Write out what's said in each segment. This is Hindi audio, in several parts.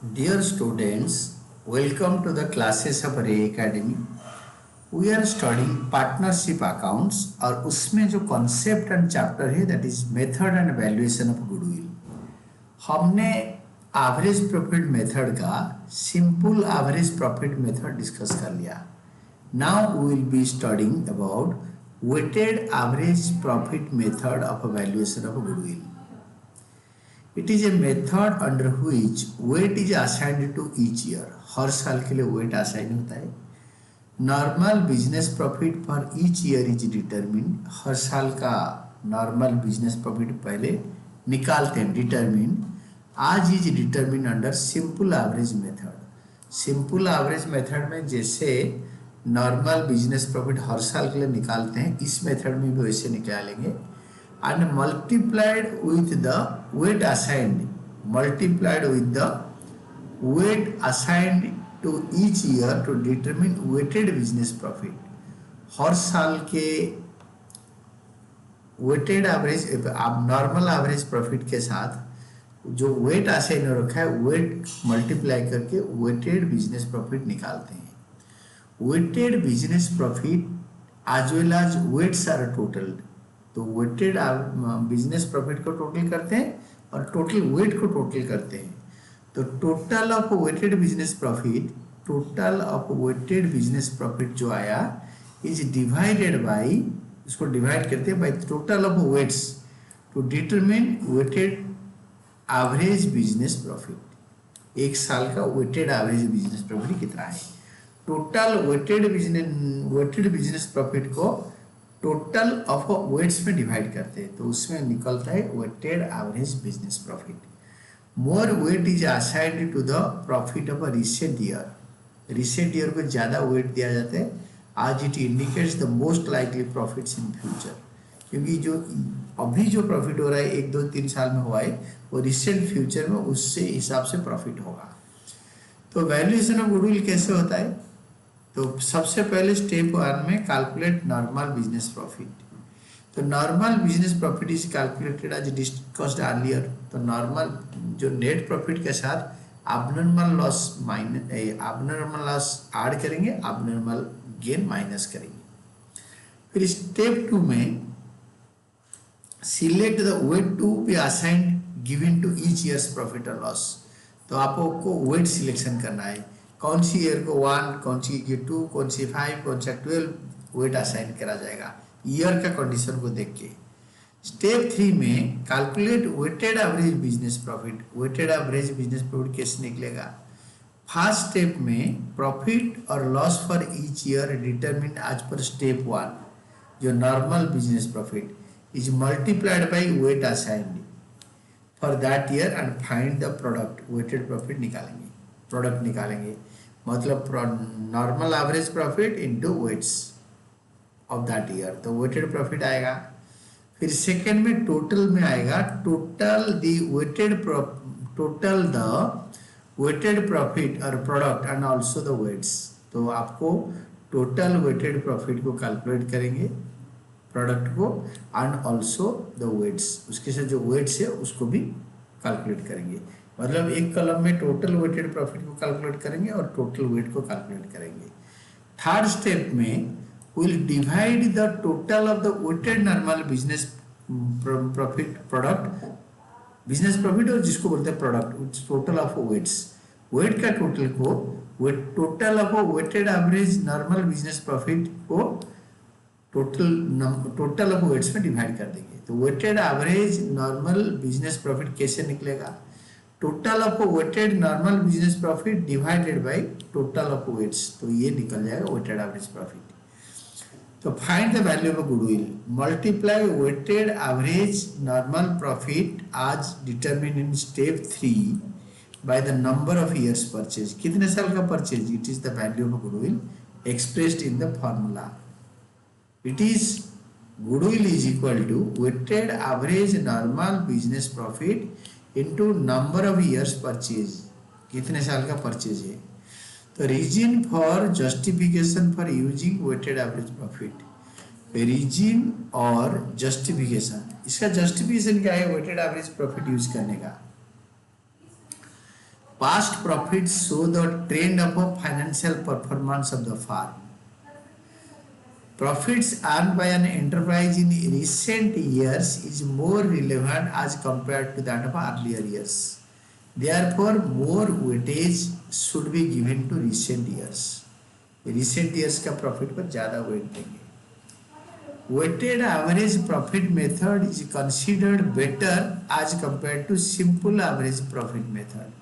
Dear students, welcome to the classes of Ray Academy. We are studying partnership accounts और उसमें जो concept and chapter है that is method and valuation of goodwill. हमने average profit method का simple average profit method discuss कर लिया. Now we will be studying about weighted average profit method of valuation of goodwill. It is a method under which weight is assigned to each year. हर साल के लिए weight assign होता है. Normal business profit for each year is determined. हर साल का normal business profit पहले निकालते हैं determined. आज is determined under simple average method. Simple average method में जैसे normal business profit हर साल के लिए निकालते हैं, इस method में भी वैसे निकालेंगे. And multiplied with the weight assigned to each year to determine weighted business profit. हर साल के weighted average normal average profit के साथ जो वेट असाइन हो रखा है वेट मल्टीप्लाई करके वेटेड बिजनेस प्रॉफिट निकालते हैं. Weighted business profit as well as weights are total. तो वेटेड बिजनेस प्रॉफिट को टोटल करते हैं और टोटल वेट को टोटल करते हैं. तो total of weighted business profit जो आया इज डिवाइडेड बाय, इसको डिवाइड करते हैं by total of weights to determine weighted average business profit. एक साल का वेटेड एवरेज बिजनेस प्रॉफिट कितना है. टोटल वेटेड बिजनेस प्रॉफिट को टोटल ऑफ वेट्स में डिवाइड करते हैं तो उसमें निकलता है weighted average business profit. More weight is assigned to the profit of a recent year. Recent year को ज़्यादा वेट दिया जाता है आज it indicates the most likely profits in future. क्योंकि जो अभी जो प्रॉफिट हो रहा है 1 2 3 साल में हुआ है वो रिसेंट फ्यूचर में उससे हिसाब से प्रॉफिट होगा. तो वैल्यूएशन ऑफ गुडविल कैसे होता है. तो सबसे पहले स्टेप 1 में कैलकुलेट नॉर्मल बिजनेस प्रॉफिट. तो normal business profit is calculated as discussed earlier. तो नॉर्मल जो नेट प्रॉफिट के साथ एबनॉर्मल लॉस ऐड करेंगे, एबनॉर्मल गेन माइनस करेंगे. फिर स्टेप 2 में select the weight to be assigned given to each year's profit और लॉस. तो आपको वेट सिलेक्शन करना है कौन सी ईयर को 1, कौन सी 2, कौन सी 5, कौन सा 12 वेट असाइन करा जाएगा ईयर का कंडीशन को देख के. स्टेप 3 में calculate weighted average business profit. Weighted average business profit कैसे निकलेगा. फर्स्ट स्टेप में प्रॉफिट और loss for each year determine as पर स्टेप 1 जो normal business profit is multiplied by weight assigned for that year and find the product. Weighted profit निकालेंगे मतलब normal average profit into weights of that year. तो वेटेड प्रॉफिट आएगा. फिर सेकेंड में टोटल में आएगा टोटल द वेटेड प्रॉफिट और product and also the weights. तो आपको टोटल वेटेड प्रॉफिट को कैलकुलेट करेंगे, प्रोडक्ट को एंड आल्सो द वेट्स. उसके साथ जो वेट्स है उसको भी कैलकुलेट करेंगे. मतलब एक कॉलम में टोटल वेटेड प्रॉफिट को कैलकुलेट करेंगे और टोटल वेट को कैलकुलेट करेंगे. थर्ड स्टेप में will divide the total of the weighted normal business profit product business profit और जिसको बोलते हैं product total of weights. Weight का टोटल को total of weighted average normal business profit को टोटल ऑफ वेट्स में डिवाइड कर देंगे. तो weighted average normal business profit कैसे निकलेगा. Total of weighted normal business profit divided by total of weights. तो ये निकल जाएगा वेटेड एवरेज प्रॉफिट. तो find the value of goodwill. Multiply weighted average normal profit as determine in step 3 by the number of years purchase. कितने साल का purchase. It is the value of goodwill expressed in the formula. It is goodwill is equal to weighted average normal business profit into number of years purchase. कितने साल का परचेज है. तो reason for justification for using weighted average profit. Reason और जस्टिफिकेशन, इसका जस्टिफिकेशन क्या है वेटेड एवरेज प्रॉफिट यूज करने का. Past profits show the trend of a financial performance of the firm. Profits earned by an enterprise in recent years is more relevant as compared to that of earlier years. Therefore, more weightage should be given to recent years. Recent years का profit पर ज़्यादा weight देंगे. Weighted average profit method is considered better as compared to simple average profit method.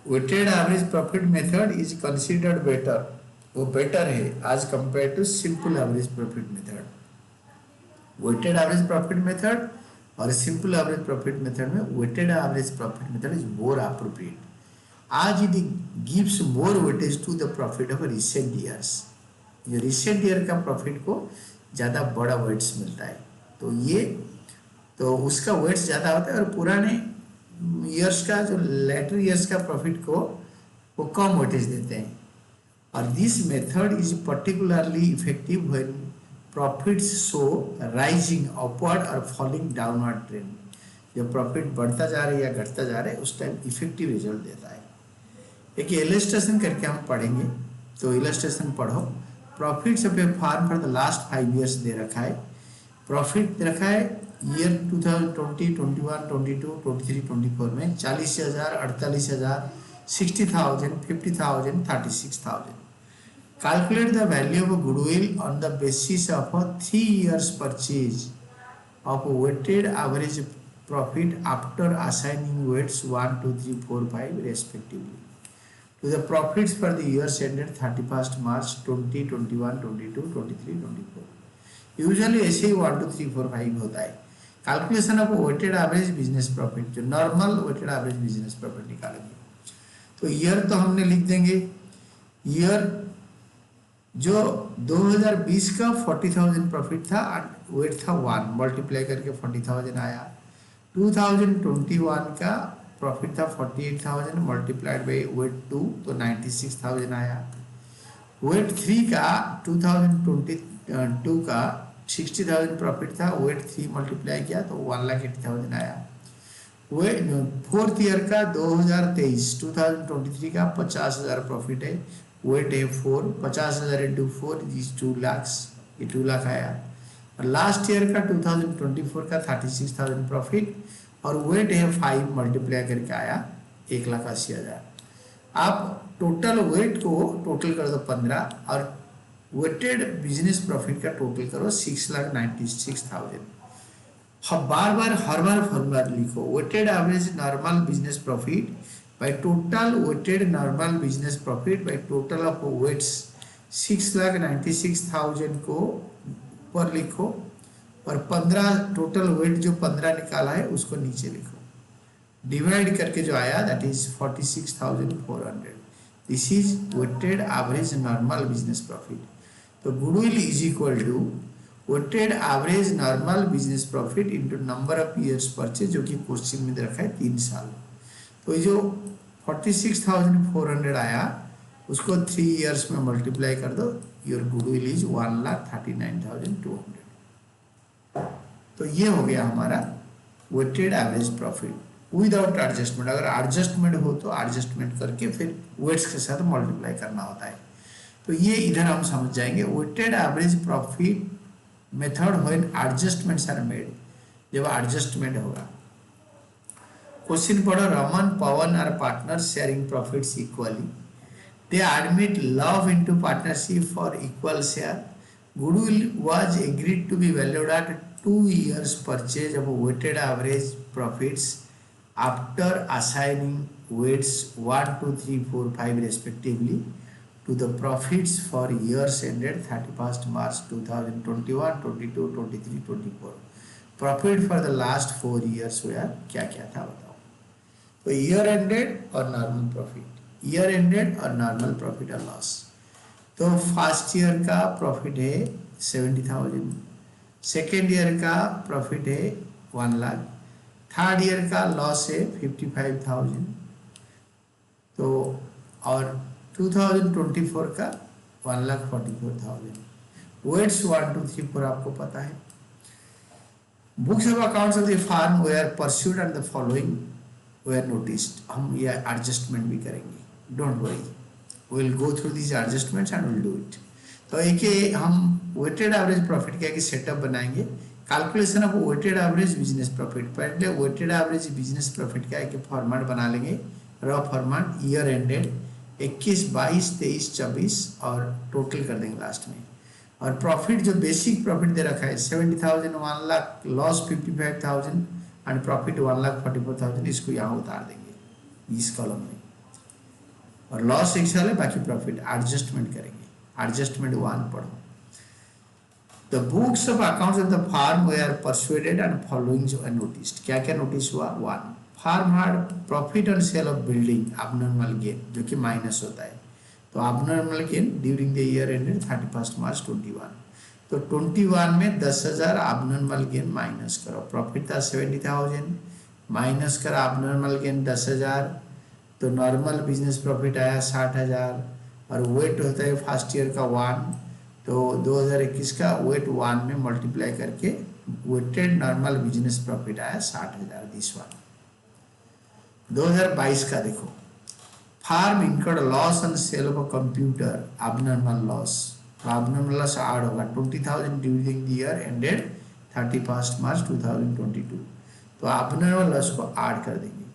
Weighted average profit method is considered better, वो better है as compared to simple average profit method. Weighted average profit method और simple average profit method में weighted average profit method is more appropriate as it gives more weightage to the profit of recent years. ये recent year का profit को ज़्यादा बड़ा weights मिलता है, तो उसका weights ज़्यादा होता है और पुराने years का जो later years का profit को वो कम weightage देते हैं. और this method is particularly effective when profits show rising upward or falling downward trend. जब प्रॉफिट बढ़ता जा रहा है या घटता जा रहा है उस टाइम इफेक्टिव रिजल्ट देता है. एक इलस्ट्रेशन करके हम पढ़ेंगे, तो इलस्ट्रेशन पढ़ो. Profits of a firm for the last 5 years दे रखा है. प्रॉफिट दे रखा है ईयर 2020, 21, 22, 23, 24 में 40,000, 48,000, 60,000, 50,000, 36,000. Calculate the value of goodwill on the basis of a 3 years purchase of weighted average profit after assigning weights 1, 2, 3, 4, 5 respectively to the profits for the years ended 31st March 20, 21, 22, 23, 24. Usually ऐसे ही 1, 2, 3, 4, 5 होता है. Calculation of weighted average business profit, जो normal weighted average business profit निकालेंगे. तो ईयर तो हमने लिख देंगे. ईयर जो 2020 का 40,000 प्रॉफिट था, वेट था 1, मल्टीप्लाई करके 40,000 आया. 2021 का प्रॉफिट था 48,000 मल्टीप्लाइड बाई वेट 2, तो 96,000 आया. वेट 3 का 2022 का 60,000 प्रॉफिट था, वेट 3 मल्टीप्लाई किया तो 1,80,000 आया. वेट फोर्थ ईयर का 2023 का 50,000 प्रॉफिट है, वेट है 4, 50,000 इंटू 4 इज 2 लाख, ये 2 लाख आया. और लास्ट ईयर का 2024 का 36,000 प्रॉफिट और वेट है 5 मल्टीप्लाई करके आया 1,80,000. आप टोटल वेट को टोटल कर दो 15 और वेटेड बिजनेस प्रॉफिट का टोटल करो 6,96,000. बार बार हर बार फॉर्मूला लिखो. Weighted average normal business profit by total weighted normal business profit by total of weights 6,96,000 को ऊपर लिखो और 15 टोटल वेट जो 15 निकाला है उसको नीचे लिखो. डिवाइड करके जो आया that is 46,400. This is weighted average normal business profit. तो goodwill is equal to weighted average normal business profit into number of years purchase, जो कि क्वेश्चन में दे रखा है 3 साल. तो जो 46,400 आया उसको 3 इयर्स में मल्टीप्लाई कर दो, योर गुडविल इज 1,39,200. तो ये हो गया हमारा weighted average profit without adjustment. अगर एडजस्टमेंट हो तो एडजस्टमेंट करके फिर वेट्स के साथ मल्टीप्लाई करना होता है. तो ये इधर हम समझ जाएंगे. Weighted average profit method when adjustments are made, जब एडजस्टमेंट होगा. क्वेश्चन पढ़ो. Raman, Pawan are partners sharing profits equally. They admit Lav into partnership for equal share. Goodwill was agreed to be valued at 2 years purchase of weighted average profits after assigning weights 1, 2, 3, 4, 5 respectively to the profits for years ended 31st March 2021, 22, 23, 24. Profit for the last 4 years हुआ क्या क्या था बताओ. तो ईयर एंडेड और नॉर्मल प्रॉफिट, ईयर एंडेड और नॉर्मल प्रॉफिट और लॉस. तो फर्स्ट ईयर का प्रॉफिट है 70,000, सेकेंड ईयर का प्रॉफिट है 1 लाख, थर्ड ईयर का लॉस है 55,000. तो और 2024 का 1,44,000. वेट्स 1, 2, 3, 4 आपको पता है. Books of accounts of the firm were pursued and the following. We are noticed, हम ये एडजस्टमेंट भी करेंगे, don't worry, will go through this adjustments and will do it. तो एक ये हम वेटेड एवरेज प्रॉफिट का एक सेटअप बनाएंगे, calculation of weighted average business profit. पहले वेटेड एवरेज बिजनेस प्रॉफिट का एक फॉर्मेट बना लेंगे, रॉ फॉर्मेट, ईयर एंडेड 21, 22, 23, 24 और टोटल कर देंगे लास्ट में। और प्रॉफिट जो बेसिक प्रॉफिट दे रखा है 70,000, 1 लाख, लॉस 55,000 एंड प्रॉफिट 1,44,000, इसको यहाँ उतार देंगे इस कॉलम में। और लॉस एक साल है, बाकी प्रॉफिट एडजस्टमेंट करेंगे, एडजस्टमेंट 1 पढ़ो। The books of accounts of the farm were persuaded and following are noticed। क्या क्या नोटिस हुआ? 1, firm had profit on sale of building, abnormal gain, जो कि माइनस होता है। तो abnormal gain during the year ended 31 मार्च 21। तो 21 में 10,000 abnormal gain माइनस करो, प्रॉफिट था 70,000, माइनस करा abnormal gain 10,000, तो नॉर्मल बिजनेस प्रॉफिट आया 60,000। और वेट होता है फर्स्ट ईयर का 1, तो 2021 का वेट 1 में मल्टीप्लाई करके वेटेड नॉर्मल बिजनेस प्रॉफिट आया 60,000 दिस वन। 2022 का देखो, firm incurred loss on sale of a computer, abnormal loss, abnormal loss add होगा 20,000 during the year ended 31 March 2022। तो एबनॉर्मल लॉस को ऐड कर देंगे।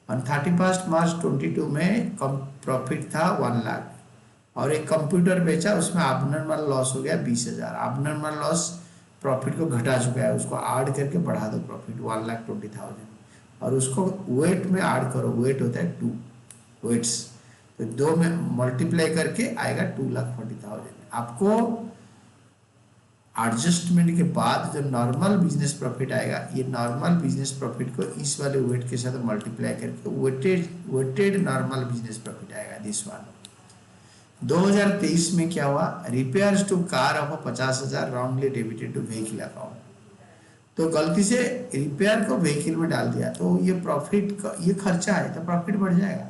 और 31 मार्च 22 में कम प्रॉफिट था 1 लाख, और एक कंप्यूटर बेचा, उसमें एबनॉर्मल लॉस हो गया 20,000। एबनॉर्मल लॉस प्रॉफिट को घटा चुका है, उसको ऐड करके बढ़ा दो प्रॉफिट 1,20,000, और उसको वेट में ऐड करो, वेट होता है 2 वेट्स, तो 2 में मल्टीप्लाई करके आएगा 2,40,000। आपको एडजस्टमेंट के बाद जो नॉर्मल बिजनेस प्रॉफिट आएगा, ये नॉर्मल बिजनेस प्रॉफिट को इस वाले वेट के साथ मल्टीप्लाई करके वेटेड नॉर्मल बिजनेस प्रॉफिट आएगा दिस वन। 2023 में क्या हुआ? Repairs to car of 50,000 wrongly debited to vehicle account. तो गलती से रिपेयर को व्हीकल में डाल दिया, तो ये प्रॉफिट का ये खर्चा है, तो प्रॉफिट बढ़ जाएगा,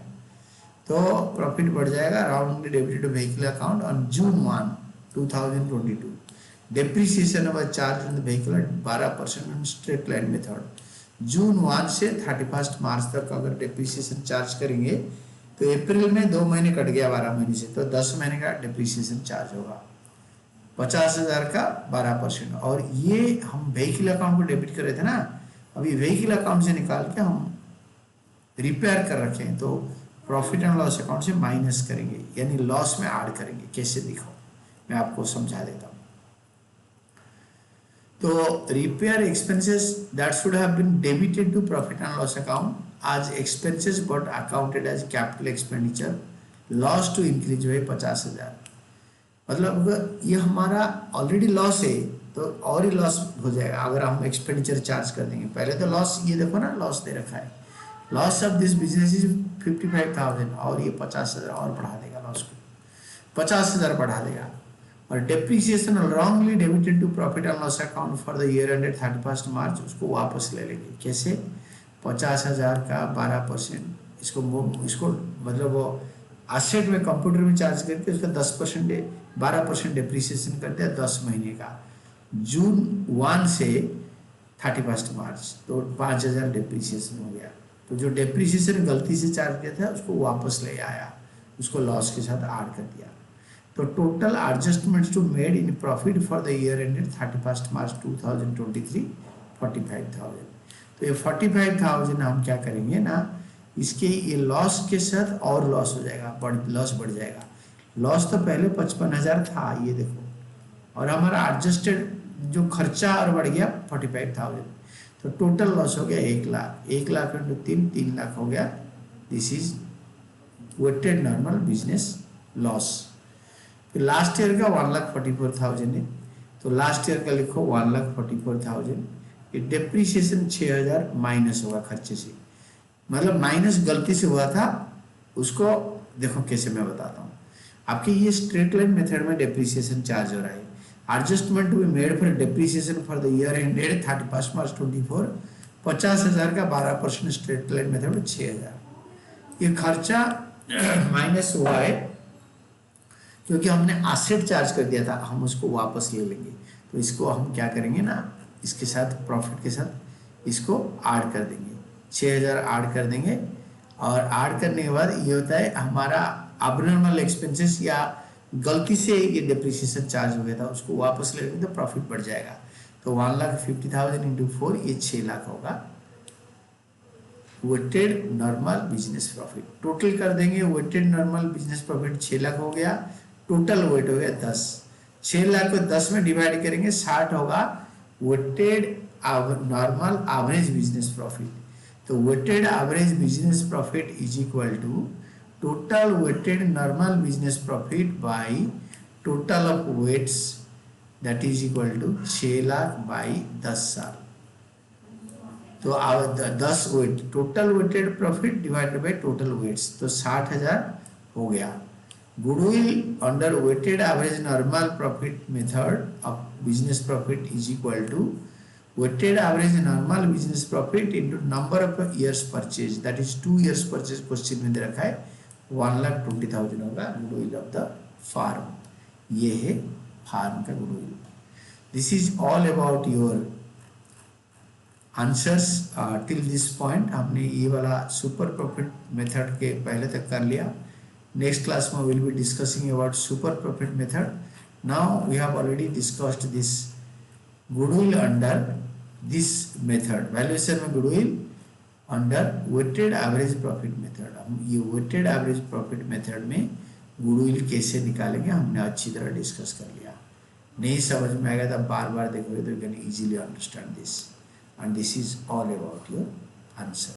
तो प्रॉफिट बढ़ जाएगा wrongly debited to vehicle account on June 1, 2022। Depreciation of charge on the vehicle 12% on straight line method. June 1 से 31 मार्च तक अगर डेप्रिसिएशन चार्ज करेंगे तो अप्रैल में 2 महीने कट गया 12 महीने से, तो 10 महीने का डेप्रिसिएशन चार्ज होगा 50,000 का 12%। और ये हम व्हीकल अकाउंट को डेबिट कर रहे थे ना, अभी व्हीकल अकाउंट से निकाल के हम रिपेयर कर रखे हैं, तो प्रॉफिट एंड लॉस अकाउंट से माइनस करेंगे, यानी लॉस में ऐड करेंगे। कैसे दिखो, मैं आपको समझा देता हूँ। तो repair expenses that should have been debited to profit and loss account as expenses but accounted as capital expenditure, loss to increase जो है 50,000। मतलब ये हमारा ऑलरेडी लॉस है, तो और ही लॉस हो जाएगा अगर हम एक्सपेंडिचर चार्ज कर देंगे। पहले तो लॉस, ये देखो ना लॉस दे रखा है, loss of this business is 55,000, और ये 50,000 और बढ़ा देगा, लॉस को 50,000 बढ़ा देगा। और depreciation wrongly debited to profit and loss account for the year ended 31 March, उसको वापस ले लेंगे। कैसे? 50,000 का 12%, इसको मतलब वो एसेट में कंप्यूटर में चार्ज करके उसका 10% 12% डेप्रिसिएशन कर दिया 10 महीने का, June 1 से 31 मार्च, तो 5,000 डेप्रिसिएशन हो गया। तो जो डेप्रिसिएशन गलती से चार्ज किया था उसको वापस ले आया, उसको लॉस के साथ ऐड कर दिया। तो total adjustments to made in profit for the year ended 31 March 2023 45,000। तो ये 45,000 हम क्या करेंगे ना, इसके ये लॉस के साथ और लॉस हो जाएगा, लॉस बढ़ जाएगा। लॉस तो पहले 55,000 था, ये देखो, और हमारा एडजस्टेड जो खर्चा और बढ़ गया 45,000, तो टोटल लॉस हो गया 1 लाख। 1 लाख इंटू 3 लाख हो गया। This is weighted normal business loss. फिर लास्ट ईयर का 1,44,000 है, तो लास्ट ईयर का लिखो 1,44,000। ये डेप्रिसिएशन 6,000 माइनस होगा खर्चे से, मतलब माइनस गलती से हुआ था, उसको देखो कैसे मैं बताता हूँ। आपके ये स्ट्रेट लाइन मेथड में डेप्रिसिएशन चार्ज हो रहा है, adjustment to be made for depreciation for the year ended 31 March 24 50,000 का 12% स्ट्रेट लाइन मेथड में 6,000। ये खर्चा माइनस हुआ है क्योंकि हमने एसेट चार्ज कर दिया था, हम उसको वापस ले लेंगे। तो इसको हम क्या करेंगे ना, इसके साथ प्रॉफिट के साथ इसको ऐड कर देंगे 6000 ऐड कर देंगे और ऐड करने के बाद ये होता है हमारा अबनॉर्मल एक्सपेंसेस या गलती से ये डिप्रिसिएशन चार्ज हो गया था उसको वापस ले लेंगे तो प्रॉफिट बढ़ जाएगा। तो 1,50,000 इंटू 4 ये 6 लाख होगा weighted normal business profit. Total कर देंगे weighted normal business profit 6 lakh हो गया, टोटल वेट हो गया 10। 6 लाख को 10 में डिवाइड करेंगे 60 होगा weighted normal average business profit. तो weighted average business profit is equal to total weighted normal business profit by total of weights that is equal to 6 lakh by 10 साल। तो 10 weight total weighted profit divided by total weights तो 60,000 हो गया। Goodwill under weighted average normal profit method of business profit is equal to weighted average normal business profit into number of years purchase that is 2 years purchase question में दे रखा है 1,20,000 होगा गुडविल ऑफ द फार्म। ये है फार्म का goodwill. This is all about your answers till this point. हमने ये वाला सुपर प्रॉफिट मेथड के पहले तक कर लिया। नेक्स्ट क्लास में will be discussing about super profit method. Now we have already discussed this goodwill under this method valuation में goodwill under weighted average profit method. हम ये वेटेड एवरेज प्रॉफिट मेथड में गुडविल कैसे निकालेंगे हमने अच्छी तरह डिस्कस कर लिया। नहीं समझ में आएगा तो बार बार देखोगे तो you can easily understand this and this is all about your answer.